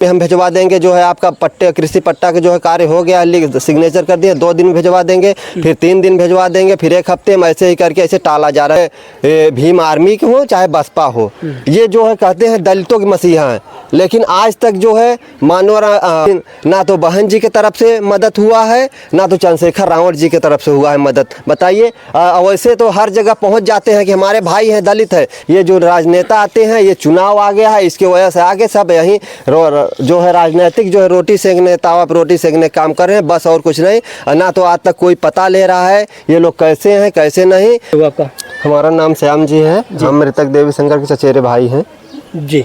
पे हम भिजवा देंगे, जो है आपका पट्टे कृषि पट्टा के जो है कार्य हो गया, सिग्नेचर कर दिए, 2 दिन में भिजवा देंगे, फिर 3 दिन भिजवा देंगे, फिर 1 हफ्ते में, ऐसे ही करके ऐसे टाला जा रहा है। भीम आर्मी के हो चाहे बसपा हो, ये जो है कहते हैं दलितों के मसीहा हैं, लेकिन आज तक जो है मानव ना तो बहन जी की तरफ से मदद हुआ है, ना तो चंद्रशेखर रावण जी की तरफ से हुआ है मदद। बताइए, वैसे तो हर जगह पहुंच जाते हैं कि हमारे भाई हैं, दलित है। ये जो राजनेता आते हैं, ये चुनाव आ गया है, इसके वजह से आगे सब यहीं जो है राजनीतिक जो है रोटी सेकने, तावा पर रोटी सेकने काम कर रहे हैं, बस और कुछ नहीं। ना तो आज तक कोई पता ले रहा है ये लोग कैसे हैं कैसे नहीं। तो आपका? हमारा नाम श्याम जी है, हम मृतक देवी शंकर के चचेरे भाई हैं जी।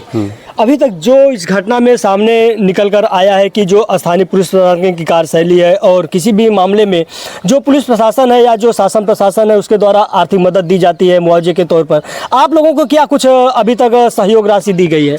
अभी तक जो इस घटना में सामने निकल कर आया है कि जो स्थानीय पुलिस प्रशासन की कार्यशैली है और किसी भी मामले में जो पुलिस प्रशासन है या जो शासन प्रशासन है उसके द्वारा आर्थिक मदद दी जाती है मुआवजे के तौर पर, आप लोगों को क्या कुछ अभी तक सहयोग राशि दी गई है?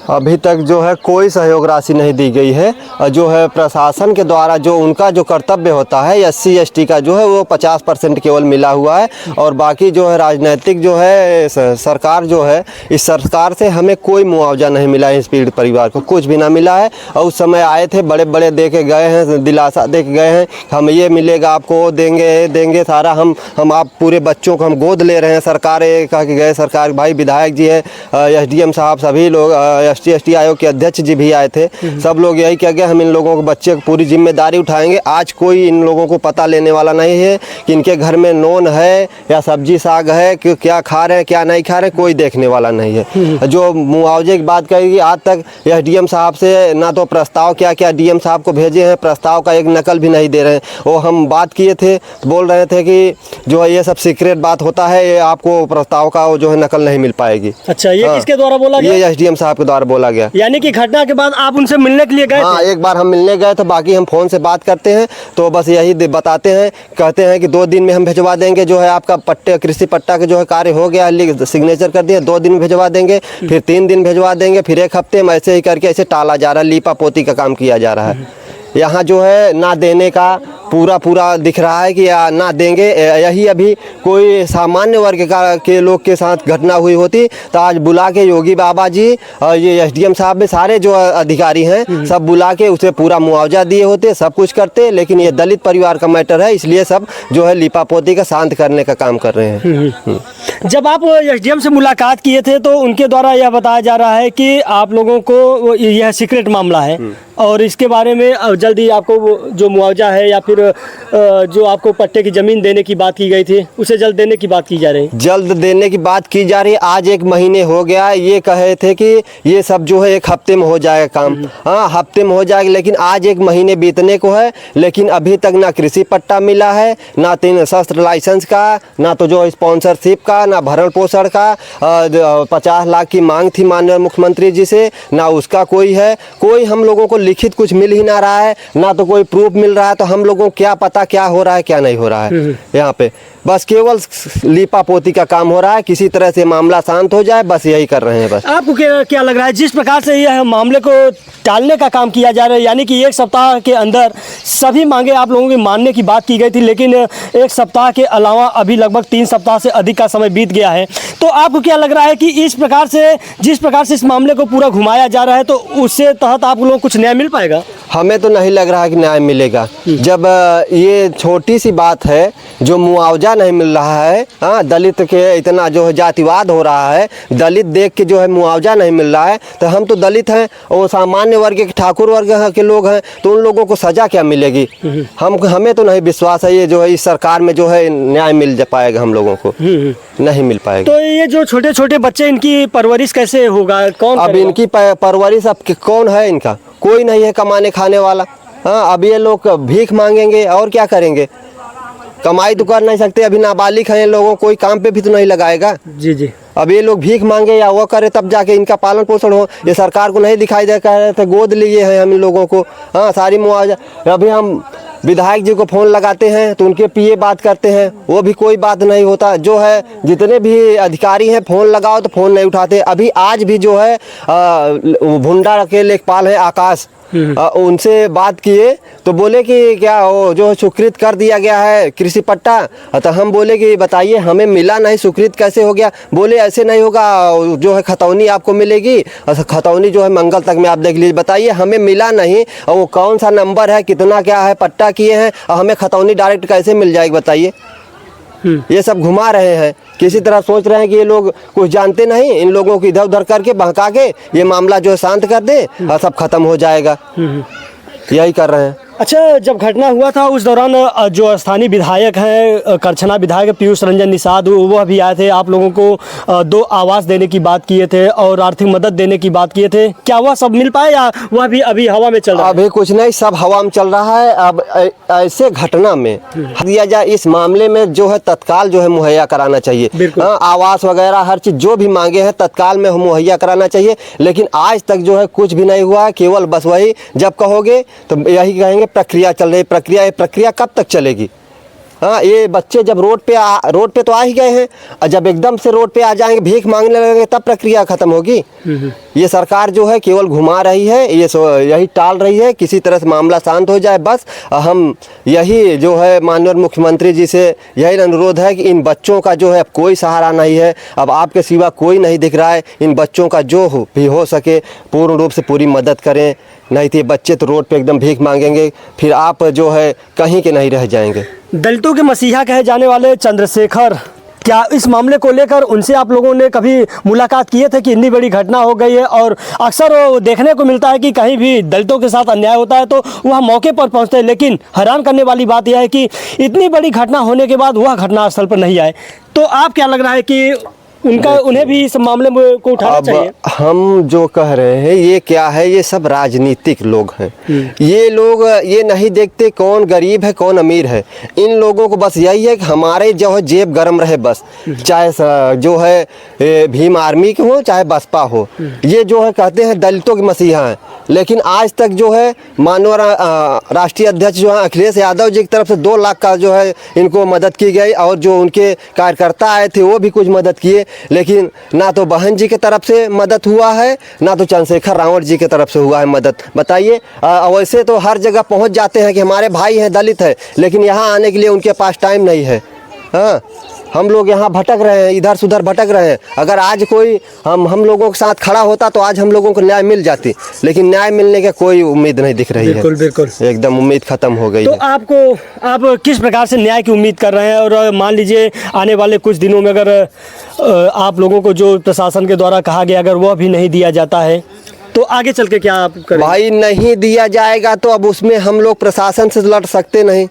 अभी तक जो है कोई सहयोग राशि नहीं दी गई है। जो है प्रशासन के द्वारा जो उनका जो कर्तव्य होता है SC ST का जो है वो 50% केवल मिला हुआ है, और बाकी जो है राजनीतिक जो है सरकार जो है, इस सरकार से हमें कोई मुआवजा नहीं मिला है। इस पीड़ित परिवार को कुछ भी ना मिला है। और उस समय आए थे, बड़े बड़े दे के गए हैं, दिलासा दे के गए हैं, हम ये मिलेगा आपको, देंगे सारा, हम आप पूरे बच्चों को हम गोद ले रहे हैं। सरकार ये कहा कि गए, सरकार भाई विधायक जी है, SDM साहब, सभी लोग, ST ST आयोग के अध्यक्ष जी भी आए थे, सब लोग यही कह गए हम इन लोगों को बच्चे को पूरी जिम्मेदारी उठाएंगे। आज कोई इन लोगों को पता लेने वाला नहीं है कि इनके घर में नॉन है या सब्जी साग है, कि क्या खा रहे हैं क्या नहीं खा रहे हैं, कोई देखने वाला नहीं है। जो मुआवजे की बात करेगी, आज तक SDM साहब से ना तो प्रस्ताव क्या DM साहब को भेजे हैं, प्रस्ताव का एक नकल भी नहीं दे रहे हैं। वो हम बात किए थे, बोल रहे थे कि जो है ये सब सीक्रेट बात होता है, ये आपको प्रस्ताव का जो है नकल नहीं मिल पाएगी। अच्छा, ये किसके द्वारा बोला गया? ये SDM साहब के द्वारा बोला गया। यानी कि घटना के बाद आप उनसे मिलने के लिए गए? हाँ, एक बार हम मिलने गए तो बाकी हम फ़ोन से बात करते हैं, तो बस यही बताते हैं, कहते हैं कि 2 दिन में हम भिजवा देंगे, जो है आपका पट्टे कृषि पट्टा के जो है कार्य हो गया, सिग्नेचर कर दिए, 2 दिन में भिजवा देंगे, फिर 3 दिन भिजवा देंगे, फिर 1 हफ्ते में, ऐसे ही करके ऐसे टाला जा रहा है, लीपा पोती का काम किया जा रहा है। यहाँ जो है ना देने का पूरा दिख रहा है कि ना देंगे। यही अभी कोई सामान्य वर्ग के लोग के साथ घटना हुई होती तो आज बुला के योगी बाबा जी, ये SDM साहब में सारे जो अधिकारी हैं सब बुला के उसे पूरा मुआवजा दिए होते, सब कुछ करते। लेकिन ये दलित परिवार का मैटर है, इसलिए सब जो है लिपापोती का शांत करने का काम कर रहे हैं। जब आप SDM से मुलाकात किए थे तो उनके द्वारा यह बताया जा रहा है कि आप लोगों को यह सीक्रेट मामला है और इसके बारे में जल्द ही आपको जो मुआवजा है या फिर जो आपको पट्टे की ज़मीन देने की बात की गई थी उसे जल्द देने की बात की जा रही है। जल्द देने की बात की जा रही है। आज 1 महीने हो गया, ये कहे थे कि ये सब जो है 1 हफ्ते में हो जाएगा काम। हाँ, हफ्ते में हो जाएगा, लेकिन आज 1 महीने बीतने को है, लेकिन अभी तक ना कृषि पट्टा मिला है, ना 3 शस्त्र लाइसेंस का, ना तो जो स्पॉन्सरशिप का, ना भरण पोषण का। 50 लाख की मांग थी माननीय मुख्यमंत्री जी से, ना उसका कोई है। कोई हम लोगों को लिखित कुछ मिल ही ना रहा है, ना तो कोई प्रूफ मिल रहा है। तो हम लोगों को क्या पता क्या हो रहा है क्या नहीं हो रहा है यहाँ पे। बस केवल लीपा पोती का काम हो रहा है, किसी तरह से मामला शांत हो जाए, बस यही कर रहे हैं। बस आपको क्या लग रहा है जिस प्रकार से यह मामले को टालने का काम किया जा रहा है, यानी कि 1 सप्ताह के अंदर सभी मांगे आप लोगों की मानने की बात की गई थी, लेकिन 1 सप्ताह के अलावा अभी लगभग 3 सप्ताह से अधिक का समय बीत गया है। तो आपको क्या लग रहा है कि इस प्रकार से जिस प्रकार से इस मामले को पूरा घुमाया जा रहा है तो उससे तहत आप लोगों को कुछ न्याय मिल पाएगा? हमें तो नहीं लग रहा है कि न्याय मिलेगा। जब ये छोटी सी बात है, जो मुआवजा नहीं मिल रहा है, हाँ, दलित के इतना जो है जातिवाद हो रहा है, दलित देख के जो है मुआवजा नहीं मिल रहा है, तो हम तो दलित हैं और सामान्य वर्ग के ठाकुर वर्ग के लोग हैं, तो उन लोगों को सजा क्या मिलेगी? हमें तो नहीं विश्वास है ये जो है इस सरकार में जो है न्याय मिल पाएगा। हम लोगों को नहीं मिल पाएगा। तो ये जो छोटे छोटे बच्चे, इनकी परवरिश कैसे होगा? कौन अब इनकी परवरिश अब कौन है? इनका कोई नहीं है कमाने खाने वाला। हाँ, अब ये लोग भीख मांगेंगे और क्या करेंगे? कमाई तो कर नहीं सकते। अभी नाबालिग हैं लोगों, कोई काम पे भी तो नहीं लगाएगा। जी जी। अब ये लोग भीख मांगे या वो करे तब जाके इनका पालन पोषण हो। ये सरकार को नहीं दिखाई दे, कह रहे थे गोद लिए हैं हम इन लोगों को। हाँ, सारी मुआवजा। अभी हम विधायक जी को फ़ोन लगाते हैं तो उनके पीए बात करते हैं, वो भी कोई बात नहीं होता। जो है जितने भी अधिकारी हैं फ़ोन लगाओ तो फ़ोन नहीं उठाते। अभी आज भी जो है भुंडा के लेखपाल हैं आकाश, उनसे बात किए तो बोले कि क्या वो जो स्वीकृत कर दिया गया है कृषि पट्टा। तो हम बोले कि बताइए हमें मिला नहीं, स्वीकृत कैसे हो गया। बोले ऐसे नहीं होगा, जो है खतौनी आपको मिलेगी, खतौनी जो है मंगल तक में आप देख लीजिए। बताइए हमें मिला नहीं और वो कौन सा नंबर है, कितना क्या है, पट्टा किए हैं और हमें खतौनी डायरेक्ट कैसे मिल जाएगी बताइए। ये सब घुमा रहे हैं, किसी तरह सोच रहे हैं कि ये लोग कुछ जानते नहीं, इन लोगों को इधर उधर करके बहका के ये मामला जो है शांत कर दे और सब खत्म हो जाएगा। यही कर रहे हैं। अच्छा, जब घटना हुआ था उस दौरान जो स्थानीय विधायक हैं, करछना विधायक पीयूष रंजन निषाद, वो भी आए थे, आप लोगों को 2 आवास देने की बात किए थे और आर्थिक मदद देने की बात किए थे। क्या वह सब मिल पाए या वह भी अभी हवा में चल रहा है? अभी कुछ नहीं, सब हवा में चल रहा है। अब ऐसे घटना में दिया जाए, इस मामले में जो है तत्काल जो है मुहैया कराना चाहिए। हाँ, आवास वगैरह हर चीज़ जो भी मांगे हैं तत्काल में मुहैया कराना चाहिए, लेकिन आज तक जो है कुछ भी नहीं हुआ है। केवल बस वही जब कहोगे तो यही कहेंगे प्रक्रिया चल रही, प्रक्रिया कब तक चलेगी। हाँ, ये बच्चे जब रोड पे तो आ ही गए हैं और जब एकदम से रोड पे आ जाएंगे, भीख मांगने लगेंगे, तब प्रक्रिया खत्म होगी। ये सरकार जो है केवल घुमा रही है, यही टाल रही है, किसी तरह से मामला शांत हो जाए बस। हम यही जो है माननीय मुख्यमंत्री जी से यही अनुरोध है कि इन बच्चों का जो है अब कोई सहारा नहीं है, अब आपके सिवा कोई नहीं दिख रहा है। इन बच्चों का जो भी हो सके पूर्ण रूप से पूरी मदद करें, नहीं तो ये बच्चे तो रोड पे एकदम भीख मांगेंगे, फिर आप जो है कहीं के नहीं रह जाएंगे। दलितों के मसीहा कहे जाने वाले चंद्रशेखर, क्या इस मामले को लेकर उनसे आप लोगों ने कभी मुलाकात किए थे कि इतनी बड़ी घटना हो गई है? और अक्सर वो देखने को मिलता है कि कहीं भी दलितों के साथ अन्याय होता है तो वह मौके पर पहुंचते हैं, लेकिन हैरान करने वाली बात यह है कि इतनी बड़ी घटना होने के बाद वह घटनास्थल पर नहीं आए। तो आप क्या लग रहा है कि उन्हें भी इस मामले में को उठाना चाहिए? हम जो कह रहे हैं ये क्या है, ये सब राजनीतिक लोग हैं। ये लोग ये नहीं देखते कौन गरीब है कौन अमीर है। इन लोगों को बस यही है कि हमारे जो है जेब गर्म रहे बस, चाहे जो है भीम आर्मी के हो चाहे बसपा हो। ये जो है कहते हैं दलितों के मसीहा हैं, लेकिन आज तक जो है माननीय राष्ट्रीय अध्यक्ष जो है अखिलेश यादव जी की तरफ से 2 लाख का जो है इनको मदद की गई और जो उनके कार्यकर्ता आए थे वो भी कुछ मदद किए, लेकिन ना तो बहन जी की तरफ से मदद हुआ है ना तो चंद्रशेखर रावण जी की तरफ से हुआ है मदद। बताइए, वैसे तो हर जगह पहुंच जाते हैं कि हमारे भाई हैं दलित है, लेकिन यहाँ आने के लिए उनके पास टाइम नहीं है। हाँ, हम लोग यहाँ भटक रहे हैं, इधर से उधर भटक रहे हैं। अगर आज कोई हम लोगों के साथ खड़ा होता तो आज हम लोगों को न्याय मिल जाती, लेकिन न्याय मिलने की कोई उम्मीद नहीं दिख रही है। बिल्कुल एकदम उम्मीद खत्म हो गई तो है। आप किस प्रकार से न्याय की उम्मीद कर रहे हैं? और मान लीजिए आने वाले कुछ दिनों में अगर आप लोगों को जो प्रशासन के द्वारा कहा गया अगर वह भी नहीं दिया जाता है तो आगे चल के क्या आप करेंगे? भाई नहीं दिया जाएगा तो अब उसमें हम लोग प्रशासन से लड़ सकते नहीं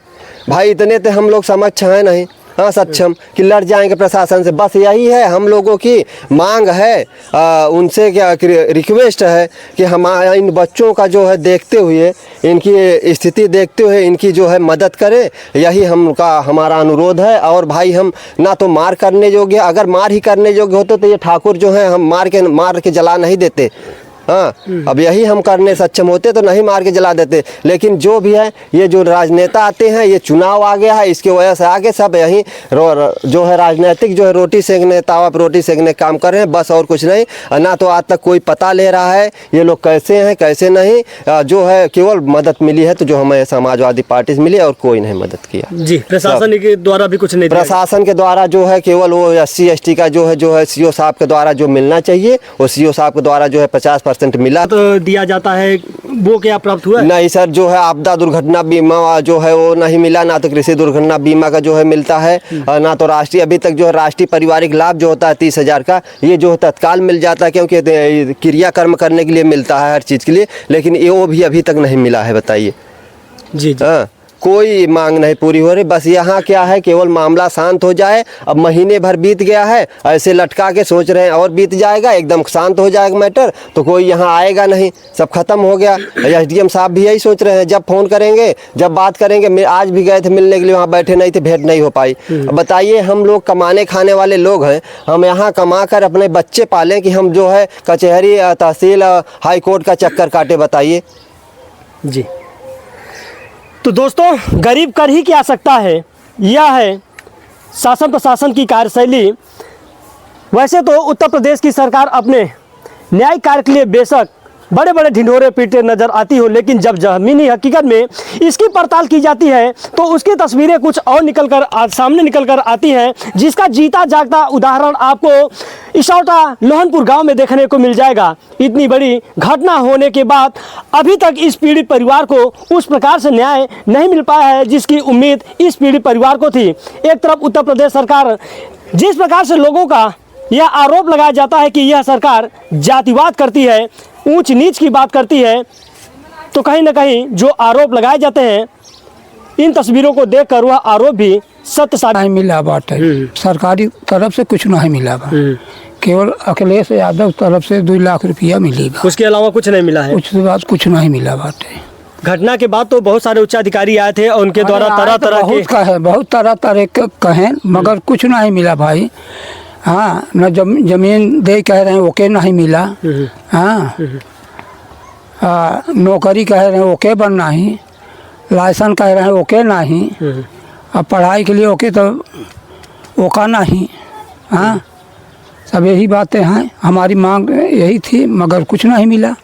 भाई, इतने तो हम लोग समक्ष हैं नहीं, हाँ सक्षम कि लड़ जाएंगे प्रशासन से। बस यही है हम लोगों की मांग है, उनसे क्या रिक्वेस्ट है कि हमारे इन बच्चों का जो है देखते हुए, इनकी स्थिति देखते हुए इनकी जो है मदद करें, यही हमारा अनुरोध है। और भाई हम ना तो मार करने योग्य, अगर मार ही करने योग्य होते तो ये ठाकुर जो है हम मार के जला नहीं देते। हाँ, अब यही हम करने सक्षम होते तो नहीं मार के जला देते, लेकिन जो भी है ये जो राजनेता आते हैं, ये चुनाव आ गया है, इसके वजह से आगे सब यही जो है राजनीतिक जो है रोटी सेकने तावा पर रोटी सेकने काम कर रहे हैं बस, और कुछ नहीं। ना तो आज तक कोई पता ले रहा है ये लोग कैसे हैं कैसे नहीं। जो है केवल मदद मिली है तो जो हमें समाजवादी पार्टी से मिली और कोई नहीं मदद किया जी। प्रशासन के द्वारा भी कुछ नहीं, प्रशासन के द्वारा जो है केवल वो SC/ST का जो है CO साहब के द्वारा जो मिलना चाहिए वो CO साहब के द्वारा जो है 50% मिला तो दिया जाता है, वो क्या प्राप्त हुआ? नहीं सर, जो है आपदा दुर्घटना बीमा जो है वो नहीं मिला, ना तो कृषि दुर्घटना बीमा का जो है मिलता है, ना तो राष्ट्रीय अभी तक जो है राष्ट्रीय पारिवारिक लाभ जो होता है 30,000 का, ये जो है तत्काल मिल जाता है क्योंकि क्रियाकर्म करने के लिए मिलता है हर चीज़ के लिए, लेकिन ये वो भी अभी तक नहीं मिला है। बताइए जी। हाँ, कोई मांग नहीं पूरी हो रही। बस यहाँ क्या है केवल मामला शांत हो जाए। अब महीने भर बीत गया है, ऐसे लटका के सोच रहे हैं और बीत जाएगा, एकदम शांत हो जाएगा मैटर तो कोई यहाँ आएगा नहीं, सब खत्म हो गया। SDM साहब भी यही सोच रहे हैं, जब फ़ोन करेंगे जब बात करेंगे। आज भी गए थे मिलने के लिए, वहाँ बैठे नहीं थे, भेंट नहीं हो पाई। बताइए, हम लोग कमाने खाने वाले लोग हैं, हम यहाँ कमा कर अपने बच्चे पालें कि हम जो है कचहरी तहसील हाई कोर्ट का चक्कर काटे? बताइए जी। तो दोस्तों, गरीब कर ही क्या सकता है, यह है शासन प्रशासन की कार्यशैली। वैसे तो उत्तर प्रदेश की सरकार अपने न्यायिक कार्य के लिए बेशक बड़े बड़े ढिंढोरे पीटते नजर आती हो, लेकिन जब ज़मीनी हकीकत में इसकी पड़ताल की जाती है तो उसकी तस्वीरें कुछ और सामने निकल कर आती हैं, जिसका जीता जागता उदाहरण आपको इसौटा लोहनपुर गांव में देखने को मिल जाएगा। इतनी बड़ी घटना होने के बाद अभी तक इस पीड़ित परिवार को उस प्रकार से न्याय नहीं मिल पाया है जिसकी उम्मीद इस पीड़ित परिवार को थी। एक तरफ उत्तर प्रदेश सरकार जिस प्रकार से लोगों का यह आरोप लगाया जाता है कि यह सरकार जातिवाद करती है, ऊंच नीच की बात करती है, तो कहीं ना कहीं जो आरोप लगाए जाते हैं इन तस्वीरों को देखकर वह आरोप भी सत्य साबित नहीं मिला बात है। सरकारी तरफ से कुछ नहीं मिला बा, केवल अखिलेश यादव तरफ से 2 लाख रुपया मिली बा, उसके अलावा कुछ नहीं मिला है। उसके बाद कुछ नहीं मिला बात है। घटना के बाद तो बहुत सारे उच्चाधिकारी आए थे और उनके द्वारा तरह तरह के बहुत तरह के कहें, मगर कुछ नहीं मिला भाई। हाँ, न जमीन दे कह रहे हैं ओके नहीं मिला। हाँ, नौकरी कह रहे हैं ओके बनना ही, लाइसेंस कह रहे हैं ओके नहीं, अब पढ़ाई के लिए ओके तो ओका नहीं। हाँ, सब यही बातें हैं, हमारी मांग यही थी मगर कुछ नहीं मिला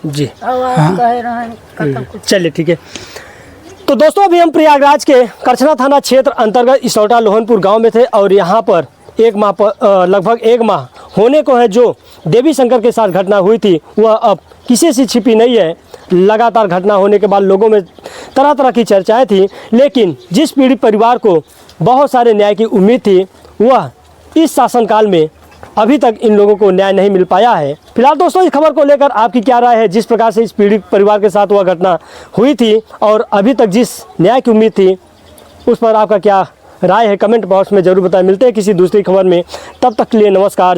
जी। हाँ, चलिए ठीक है। तो दोस्तों, अभी हम प्रयागराज के करछना थाना क्षेत्र अंतर्गत इसौटा लोहनपुर गांव में थे और यहाँ पर लगभग 1 माह होने को है जो देवी शंकर के साथ घटना हुई थी वह अब किसी से छिपी नहीं है। लगातार घटना होने के बाद लोगों में तरह तरह की चर्चाएं थी, लेकिन जिस पीड़ित परिवार को बहुत सारे न्याय की उम्मीद थी वह इस शासनकाल में अभी तक इन लोगों को न्याय नहीं मिल पाया है। फिलहाल दोस्तों, इस खबर को लेकर आपकी क्या राय है? जिस प्रकार से इस पीड़ित परिवार के साथ वह घटना हुई थी और अभी तक जिस न्याय की उम्मीद थी उस पर आपका क्या राय है? कमेंट बॉक्स में जरूर बताएं। मिलते हैं किसी दूसरी खबर में, तब तक के लिए नमस्कार।